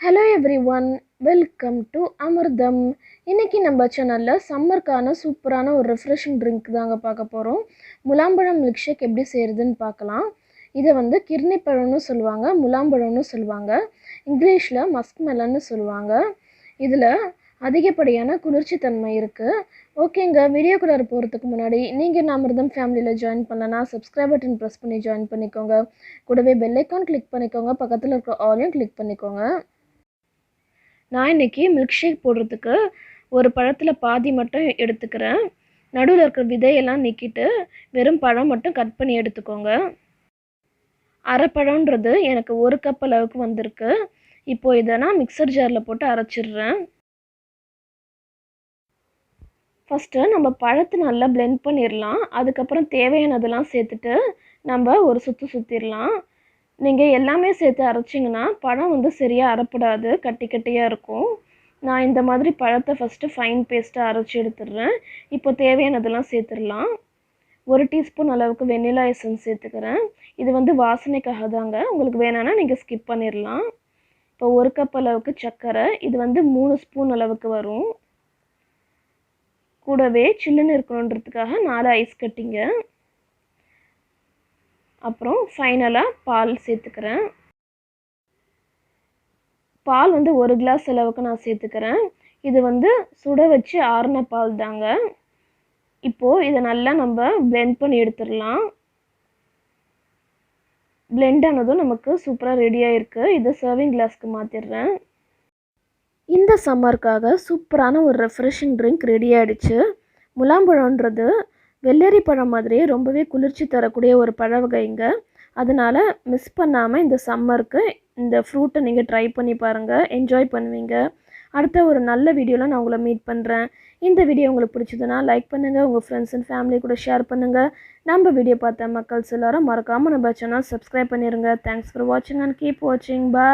Hello everyone, welcome to Amirdham. இன்னைக்கு நம்ம சேனல்ல சம்மர்க்கான சூப்பரான ஒரு ரெஃப்ரெஷிங் ட்ரிங்க் தாங்க பார்க்க போறோம். முலாம்பழம் மில்க்ஷேக் எப்படி செய்யறதுன்னு பார்க்கலாம். இதை வந்து கிர்னி பழம்னு சொல்லுவாங்க, முலாம்பழம்னு சொல்லுவாங்க. இங்கிலீஷ்ல மஸ்க்மெலன்னு சொல்லுவாங்க. இதில் அதிகப்படியான குளிர்ச்சி தன்மை இருக்குது. ஓகேங்க, வீடியோக்குள்ளார போகிறதுக்கு முன்னாடி நீங்கள் இந்த அமிர்தம் ஃபேமிலியில் ஜாயின் பண்ணலன்னா சப்ஸ்கிரைப் பட்டன் ப்ரெஸ் பண்ணி ஜாயின் பண்ணிக்கோங்க. கூடவே பெல் ஐக்கான் கிளிக் பண்ணிக்கோங்க, பக்கத்தில் இருக்கிற ஆலையும் கிளிக் பண்ணிக்கோங்க. நான் இன்றைக்கி மில்க்ஷேக் போடுறதுக்கு ஒரு பழத்தில் பாதி மட்டும் எடுத்துக்கிறேன். நடுவில் இருக்கிற விதையெல்லாம் நீக்கிட்டு வெறும் பழம் மட்டும் கட் பண்ணி எடுத்துக்கோங்க. அரை பழம்ன்றது எனக்கு 1 கப் அளவுக்கு வந்திருக்கு. இப்போது இதை நான் மிக்சர் ஜாரில் போட்டு அரைச்சிடுறேன். ஃபஸ்ட்டு நம்ம பழத்தை நல்லா பிளெண்ட் பண்ணிடலாம். அதுக்கப்புறம் தேவையானதெல்லாம் சேர்த்துட்டு நம்ம ஒரு சுற்று சுற்றிடலாம். நீங்கள் எல்லாமே சேர்த்து அரைச்சிங்கன்னா பழம் வந்து சரியாக அரைப்படாது, கட்டி கட்டியாக இருக்கும். நான் இந்த மாதிரி பழத்தை ஃபஸ்ட்டு ஃபைன் பேஸ்ட்டாக அரைச்சி எடுத்துடுறேன். இப்போ தேவையானதெல்லாம் சேர்த்துடலாம். 1 டீஸ்பூன் அளவுக்கு வெண்ணிலா எசன்ஸ் சேர்த்துக்கிறேன். இது வந்து வாசனைக்காக தாங்க, உங்களுக்கு வேணான்னா நீங்கள் ஸ்கிப் பண்ணிடலாம். இப்போ 1 கப் அளவுக்கு சர்க்கரை, இது வந்து 3 ஸ்பூன் அளவுக்கு வரும். கூடவே சில்லுன்னு இருக்கணுன்றதுக்காக 4 ஐஸ் கட்டிங்க. அப்புறம் ஃபைனலாக பால் சேர்த்துக்கிறேன். பால் வந்து 1 கிளாஸ் அளவுக்கு நான் சேர்த்துக்கிறேன். இது வந்து சுட வச்சு ஆறின பால் தாங்க. இப்போது இதை நல்லா நம்ம பிளெண்ட் பண்ணி எடுத்துடலாம். பிளெண்ட் ஆனதும் நமக்கு சூப்பராக ரெடியாக இருக்குது. இதை சர்விங் கிளாஸ்க்கு மாற்றிடுறேன். இந்த சம்மருக்காக சூப்பரான ஒரு ரெஃப்ரெஷிங் ட்ரிங்க் ரெடி ஆகிடுச்சு. முலாம்பழம்ன்றது வெள்ளரி பழம் மாதிரியே ரொம்பவே குளிர்ச்சி தரக்கூடிய ஒரு பழ வகைங்க. அதனால் மிஸ் பண்ணாமல் இந்த சம்மருக்கு இந்த ஃப்ரூட்டை நீங்கள் ட்ரை பண்ணி பாருங்கள், என்ஜாய் பண்ணுவீங்க. அடுத்த ஒரு நல்ல வீடியோவில் நான் உங்களை மீட் பண்ணுறேன். இந்த வீடியோ உங்களுக்கு பிடிச்சதுன்னா லைக் பண்ணுங்கள், உங்கள் ஃப்ரெண்ட்ஸ் அண்ட் ஃபேமிலி கூட ஷேர் பண்ணுங்கள். நம்ம வீடியோ பார்த்த மக்கள்ஸ் எல்லாரும் மறக்காமல் நம்ம சேனல் சப்ஸ்கிரைப் பண்ணிடுங்க. தேங்க்ஸ் ஃபார் வாட்சிங் அண்ட் கீப் வாட்சிங். பாய்.